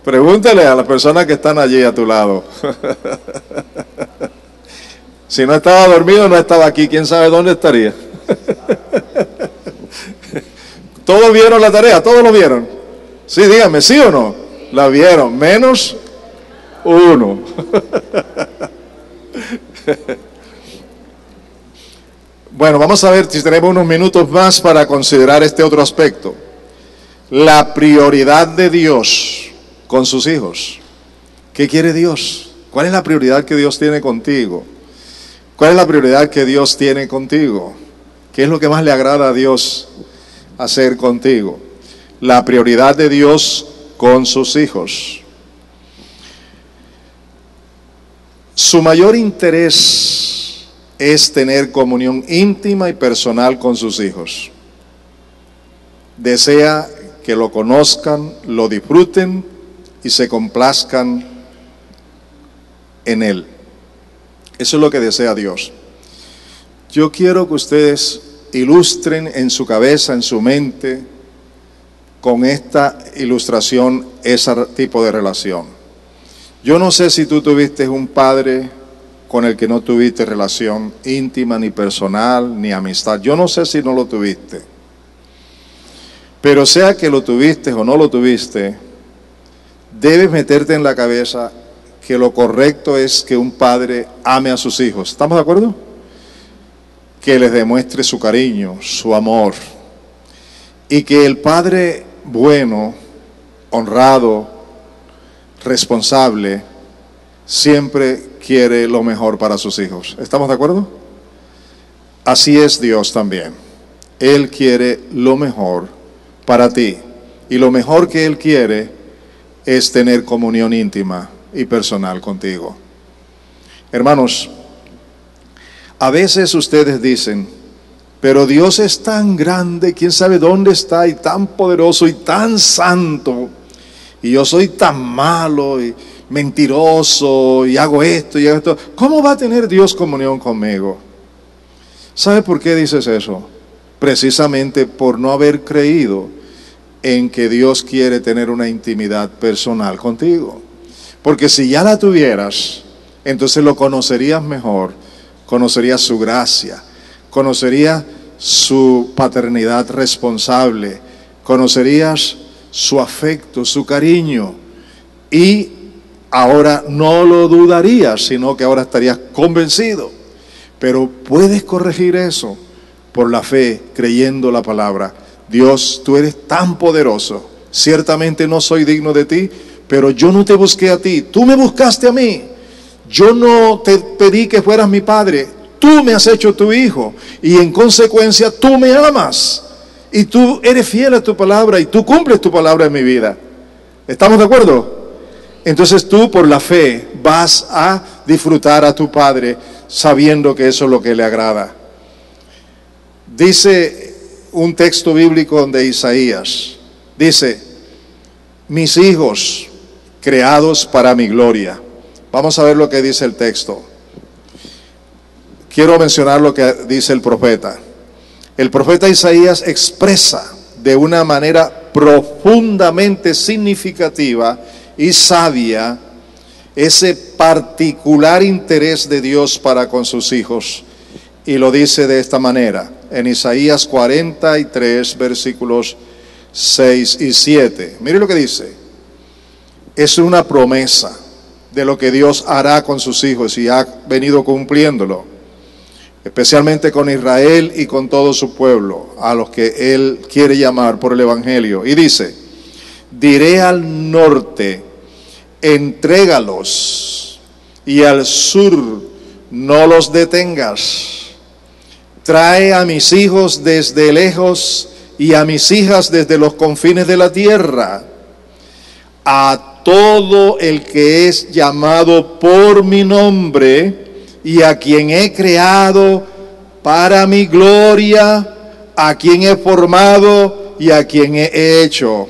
Pregúntale a las personas que están allí a tu lado. Si no estaba dormido, no estaba aquí. ¿Quién sabe dónde estaría? ¿Todos vieron la tarea? ¿Todos lo vieron? Sí, díganme, ¿sí o no? La vieron, menos uno. Bueno, vamos a ver si tenemos unos minutos más para considerar este otro aspecto. La prioridad de Dios con sus hijos. ¿Qué quiere Dios? ¿Cuál es la prioridad que Dios tiene contigo? ¿Cuál es la prioridad que Dios tiene contigo? ¿Qué es lo que más le agrada a Dios hacer contigo? La prioridad de Dios con sus hijos. Su mayor interés es tener comunión íntima y personal con sus hijos. Desea que lo conozcan, lo disfruten y se complazcan en Él. Eso es lo que desea Dios. Yo quiero que ustedes ilustren en su cabeza, en su mente, con esta ilustración, ese tipo de relación. Yo no sé si tú tuviste un padre con el que no tuviste relación íntima, ni personal, ni amistad. Yo no sé si no lo tuviste. Pero sea que lo tuviste o no lo tuviste, debes meterte en la cabeza que lo correcto es que un padre ame a sus hijos. ¿Estamos de acuerdo? Que les demuestre su cariño, su amor. Y que el padre bueno, honrado, responsable, siempre quiere lo mejor para sus hijos. ¿Estamos de acuerdo? Así es Dios también. Él quiere lo mejor para ti. Y lo mejor que Él quiere es tener comunión íntima y personal contigo. Hermanos, a veces ustedes dicen, pero Dios es tan grande, quién sabe dónde está, y tan poderoso y tan santo, y yo soy tan malo y mentiroso y hago esto y hago esto. ¿Cómo va a tener Dios comunión conmigo? ¿Sabe por qué dices eso? Precisamente por no haber creído en que Dios quiere tener una intimidad personal contigo. Porque si ya la tuvieras, entonces lo conocerías mejor, conocerías su gracia, conocerías su paternidad responsable, conocerías su afecto, su cariño, y ahora no lo dudarías, sino que ahora estarías convencido. Pero puedes corregir eso por la fe, creyendo la palabra. Dios, tú eres tan poderoso, ciertamente no soy digno de ti, pero yo no te busqué a ti, tú me buscaste a mí. Yo no te pedí que fueras mi padre, tú me has hecho tu hijo, y en consecuencia tú me amas, y tú eres fiel a tu palabra, y tú cumples tu palabra en mi vida. ¿Estamos de acuerdo? Entonces tú por la fe vas a disfrutar a tu Padre sabiendo que eso es lo que le agrada. Dice un texto bíblico de Isaías, dice, mis hijos creados para mi gloria. Vamos a ver lo que dice el texto. Quiero mencionar lo que dice el profeta. El profeta Isaías expresa de una manera profundamente significativa y sabia ese particular interés de Dios para con sus hijos, y lo dice de esta manera en Isaías 43 versículos 6 y 7. Mire lo que dice. Es una promesa de lo que Dios hará con sus hijos y ha venido cumpliéndolo, especialmente con Israel y con todo su pueblo, a los que Él quiere llamar por el Evangelio. Y dice, diré al norte, entrégalos, y al sur, no los detengas. Trae a mis hijos desde lejos y a mis hijas desde los confines de la tierra. A todo el que es llamado por mi nombre y a quien he creado para mi gloria, a quien he formado y a quien he hecho.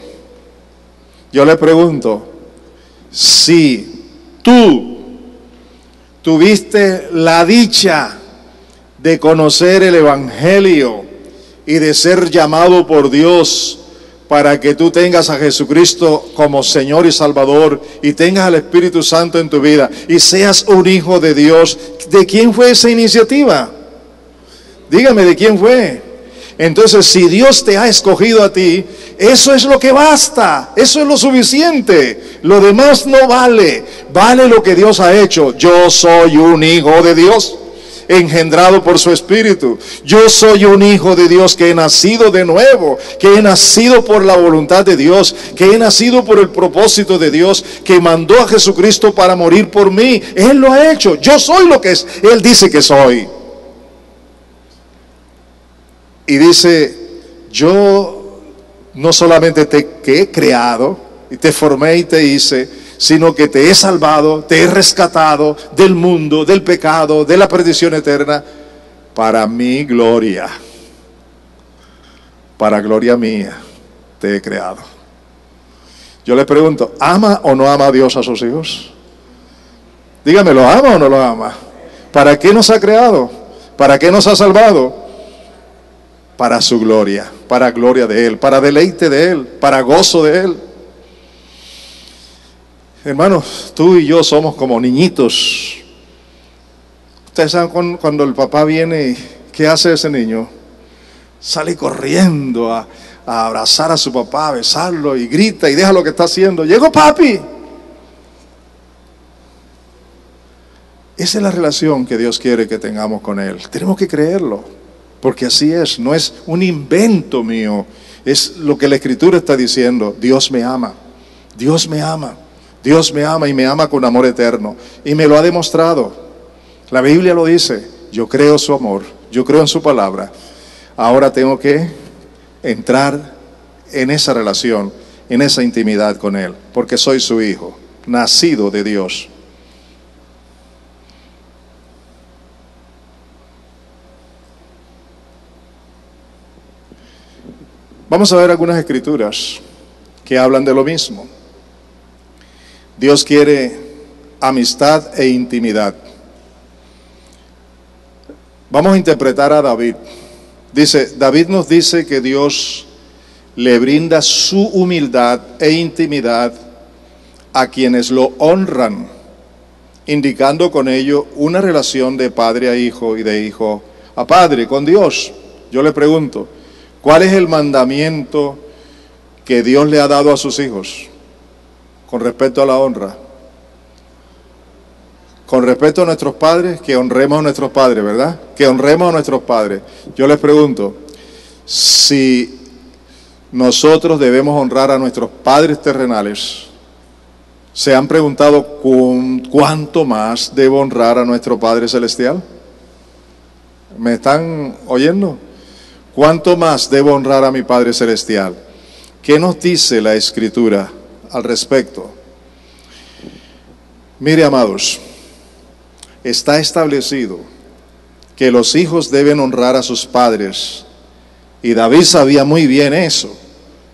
Yo le pregunto, si tú tuviste la dicha de conocer el Evangelio y de ser llamado por Dios para que tú tengas a Jesucristo como Señor y Salvador y tengas al Espíritu Santo en tu vida y seas un hijo de Dios, ¿de quién fue esa iniciativa? Dígame, ¿de quién fue? Entonces, si Dios te ha escogido a ti, eso es lo que basta, eso es lo suficiente. Lo demás no vale, vale lo que Dios ha hecho. Yo soy un hijo de Dios, engendrado por su Espíritu. Yo soy un hijo de Dios que he nacido de nuevo, que he nacido por la voluntad de Dios, que he nacido por el propósito de Dios, que mandó a Jesucristo para morir por mí. Él lo ha hecho, yo soy lo que Él dice que soy. Y dice, yo no solamente te he creado y te formé y te hice, sino que te he salvado, te he rescatado del mundo, del pecado, de la perdición eterna, para mi gloria. Para gloria mía te he creado. Yo le pregunto, ¿ama o no ama a Dios a sus hijos? Dígame, ¿lo ama o no lo ama? ¿Para qué nos ha creado? ¿Para qué nos ha salvado? Para su gloria, para gloria de Él, para deleite de Él, para gozo de Él. Hermanos, tú y yo somos como niñitos. Ustedes saben cuando el papá viene, ¿qué hace ese niño? Sale corriendo a abrazar a su papá, a besarlo, y grita y deja lo que está haciendo. ¡Llegó papi! Esa es la relación que Dios quiere que tengamos con Él. Tenemos que creerlo. Porque así es, no es un invento mío, es lo que la Escritura está diciendo. Dios me ama, Dios me ama, Dios me ama y me ama con amor eterno. Y me lo ha demostrado. La Biblia lo dice. Yo creo su amor. Yo creo en su palabra. Ahora tengo que entrar en esa relación, en esa intimidad con Él. Porque soy su hijo, nacido de Dios. Vamos a ver algunas escrituras que hablan de lo mismo. Dios quiere amistad e intimidad. Vamos a interpretar a David. David nos dice que Dios le brinda su humildad e intimidad a quienes lo honran, indicando con ello una relación de padre a hijo y de hijo a padre con Dios. Yo le pregunto, ¿cuál es el mandamiento que Dios le ha dado a sus hijos con respecto a la honra? Con respecto a nuestros padres, que honremos a nuestros padres, ¿verdad? Que honremos a nuestros padres. Yo les pregunto, si nosotros debemos honrar a nuestros padres terrenales, ¿se han preguntado cuánto más debo honrar a nuestro Padre Celestial? ¿Me están oyendo? ¿Cuánto más debo honrar a mi Padre Celestial? ¿Qué nos dice la Escritura al respecto? Mire, amados, está establecido que los hijos deben honrar a sus padres, y David sabía muy bien eso.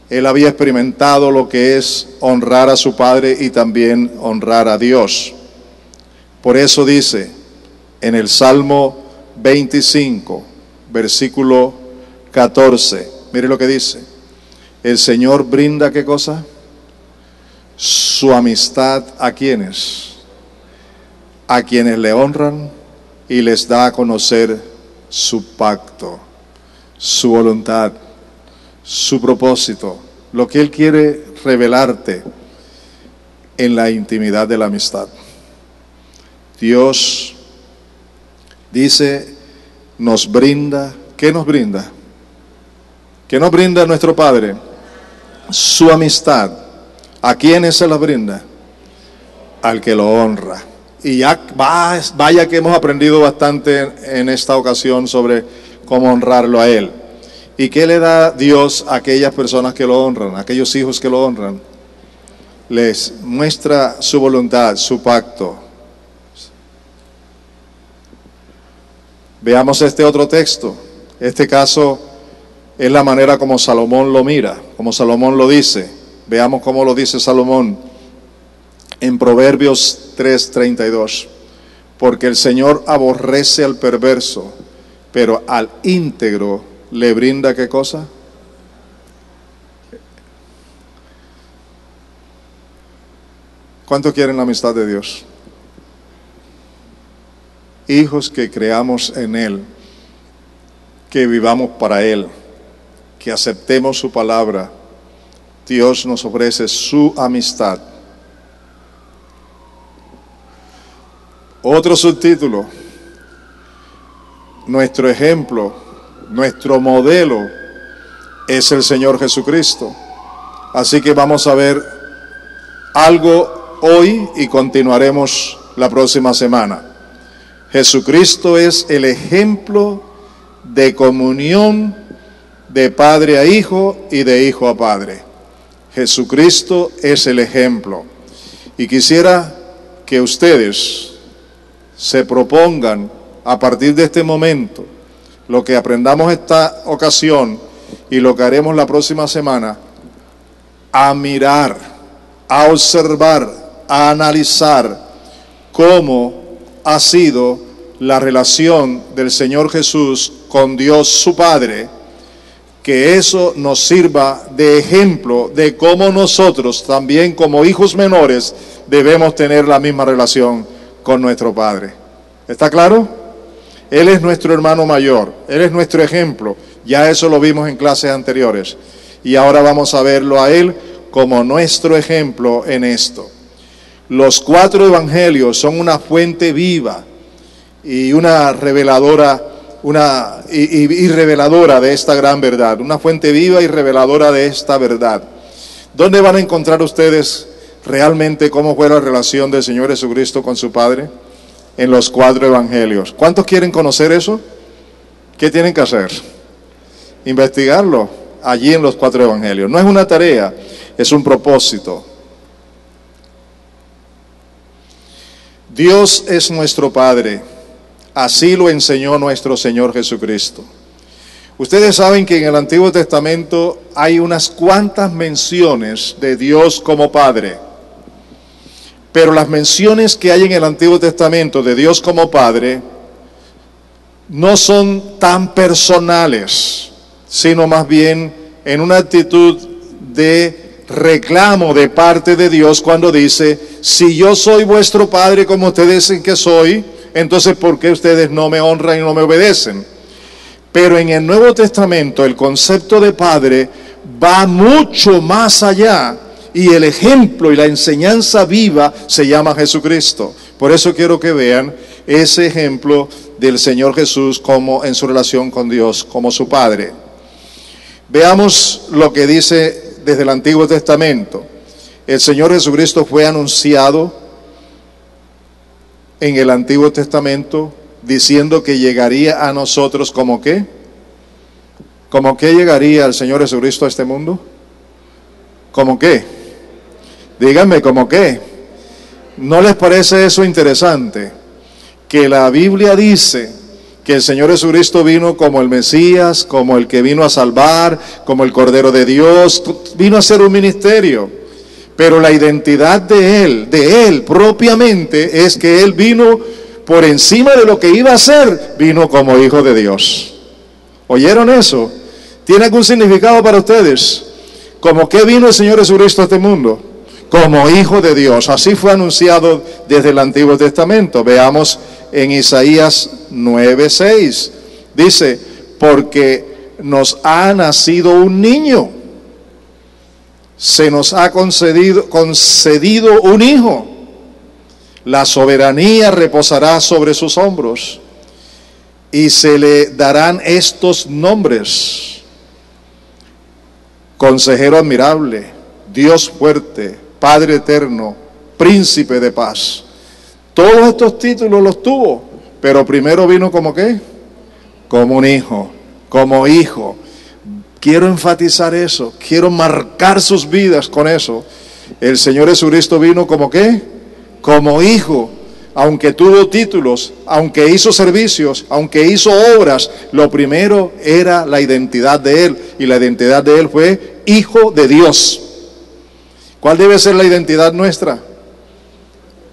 Él había experimentado lo que es honrar a su padre y también honrar a Dios. Por eso dice en el Salmo 25, versículo 14, mire lo que dice: el Señor brinda, ¿qué cosa? Su amistad ¿a quiénes? A quienes le honran, y les da a conocer su pacto, su voluntad, su propósito, lo que Él quiere revelarte en la intimidad de la amistad. Dios dice, nos brinda, ¿qué nos brinda? ¿Qué nos brinda nuestro Padre? Su amistad. ¿A quiénes se la brinda? Al que lo honra. Y ya vaya que hemos aprendido bastante en esta ocasión sobre cómo honrarlo a Él. ¿Y qué le da Dios a aquellas personas que lo honran, a aquellos hijos que lo honran? Les muestra su voluntad, su pacto. Veamos este otro texto. Este caso es la manera como Salomón lo mira, como Salomón lo dice. Veamos cómo lo dice Salomón en Proverbios 3:32. Porque el Señor aborrece al perverso, pero al íntegro le brinda, ¿qué cosa? ¿Cuánto quieren la amistad de Dios? Hijos que creamos en Él, que vivamos para Él, que aceptemos su palabra. Dios nos ofrece su amistad. Otro subtítulo: nuestro ejemplo, nuestro modelo es el Señor Jesucristo. Así que vamos a ver algo hoy y continuaremos la próxima semana. Jesucristo es el ejemplo de comunión de padre a hijo y de hijo a padre. Jesucristo es el ejemplo. Y quisiera que ustedes se propongan a partir de este momento, lo que aprendamos esta ocasión y lo que haremos la próxima semana, a mirar, a observar, a analizar cómo ha sido la relación del Señor Jesús con Dios su Padre, que eso nos sirva de ejemplo de cómo nosotros también como hijos menores debemos tener la misma relación con nuestro Padre. ¿Está claro? Él es nuestro hermano mayor, Él es nuestro ejemplo. Ya eso lo vimos en clases anteriores. Y ahora vamos a verlo a Él como nuestro ejemplo en esto. Los 4 evangelios son una fuente viva y una reveladora, y reveladora de esta gran verdad. Una fuente viva y reveladora de esta verdad. ¿Dónde van a encontrar ustedes realmente cómo fue la relación del Señor Jesucristo con su Padre en los 4 evangelios. ¿Cuántos quieren conocer eso? ¿Qué tienen que hacer? Investigarlo allí en los 4 evangelios. No es una tarea, es un propósito. Dios es nuestro Padre, así lo enseñó nuestro Señor Jesucristo. Ustedes saben que en el Antiguo Testamento hay unas cuantas menciones de Dios como Padre, pero las menciones que hay en el Antiguo Testamento de Dios como Padre no son tan personales, sino más bien en una actitud de reclamo de parte de Dios cuando dice: si yo soy vuestro Padre como ustedes dicen que soy, entonces ¿por qué ustedes no me honran y no me obedecen? Pero en el Nuevo Testamento el concepto de Padre va mucho más allá, y el ejemplo y la enseñanza viva se llama Jesucristo. Por eso quiero que vean ese ejemplo del Señor Jesús como en su relación con Dios, como su Padre. Veamos lo que dice desde el Antiguo Testamento. El Señor Jesucristo fue anunciado en el Antiguo Testamento diciendo que llegaría a nosotros como ¿qué? ¿Como qué llegaría el Señor Jesucristo a este mundo? ¿Como qué? Díganme, ¿como qué? ¿No les parece eso interesante? Que la Biblia dice que el Señor Jesucristo vino como el Mesías, como el que vino a salvar, como el Cordero de Dios, vino a hacer un ministerio. Pero la identidad de Él propiamente es que Él vino por encima de lo que iba a ser, vino como Hijo de Dios. ¿Oyeron eso? ¿Tiene algún significado para ustedes? ¿Cómo qué vino el Señor Jesucristo a este mundo? Como Hijo de Dios. Así fue anunciado desde el Antiguo Testamento. Veamos en Isaías 9:6. Dice: porque nos ha nacido un niño, se nos ha concedido un hijo, la soberanía reposará sobre sus hombros, y se le darán estos nombres: Consejero admirable, Dios fuerte, Padre eterno, Príncipe de paz. Todos estos títulos los tuvo, pero primero vino como ¿qué? Como un hijo, como hijo. Quiero enfatizar eso, quiero marcar sus vidas con eso. El Señor Jesucristo vino como ¿qué? Como hijo. Aunque tuvo títulos, aunque hizo servicios, aunque hizo obras, lo primero era la identidad de Él, y la identidad de Él fue Hijo de Dios. ¿Cuál debe ser la identidad nuestra?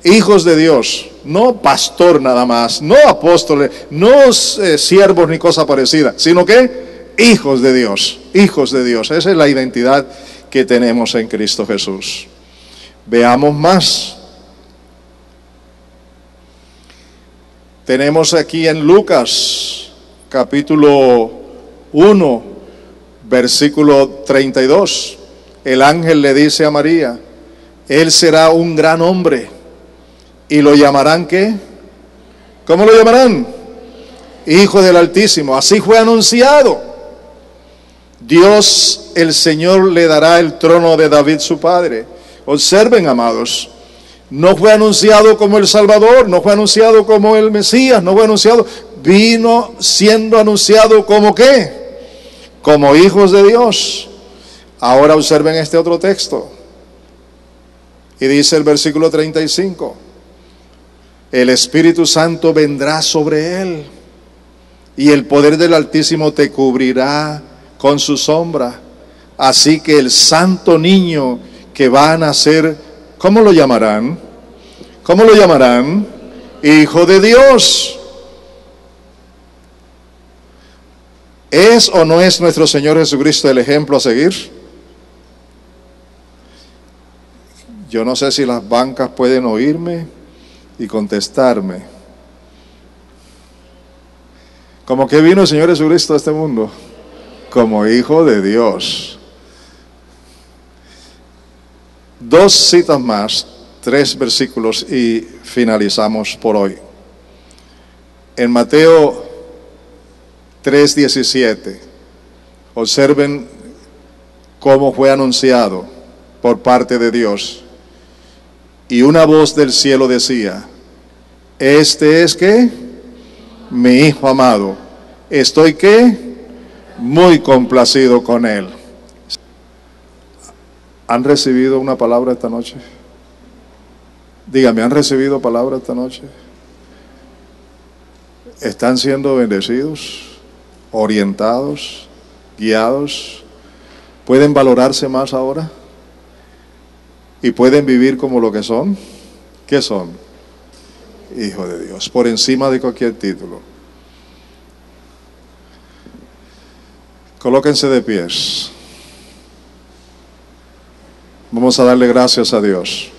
Hijos de Dios, no pastor nada más, no apóstoles, no siervos ni cosa parecida, sino que hijos de Dios, hijos de Dios. Esa es la identidad que tenemos en Cristo Jesús. Veamos más. Tenemos aquí en Lucas, capítulo 1, versículo 32. El ángel le dice a María: él será un gran hombre, y lo llamarán ¿qué? ¿Cómo lo llamarán? Hijo del Altísimo. Así fue anunciado. Dios, el Señor, le dará el trono de David su padre. Observen, amados, no fue anunciado como el Salvador, no fue anunciado como el Mesías, no fue anunciado, vino siendo anunciado como ¿qué? Como hijos de Dios. Ahora observen este otro texto. Y dice el versículo 35: el Espíritu Santo vendrá sobre él, y el poder del Altísimo te cubrirá con su sombra. Así que el santo niño que va a nacer, ¿cómo lo llamarán? ¿Cómo lo llamarán? Hijo de Dios. ¿Es o no es nuestro Señor Jesucristo el ejemplo a seguir? Yo no sé si las bancas pueden oírme y contestarme. ¿Cómo que vino el Señor Jesucristo a este mundo? Como Hijo de Dios. 2 citas más, 3 versículos y finalizamos por hoy. En Mateo 3:17, observen cómo fue anunciado por parte de Dios. y una voz del cielo decía: este es ¿qué? Mi Hijo amado. Estoy ¿qué? Muy complacido con él. ¿Han recibido una palabra esta noche? Dígame, ¿han recibido palabra esta noche? ¿Están siendo bendecidos, orientados, guiados? ¿Pueden valorarse más ahora? ¿Y pueden vivir como lo que son? ¿Qué son? Hijo de Dios, por encima de cualquier título. Colóquense de pies. Vamos a darle gracias a Dios.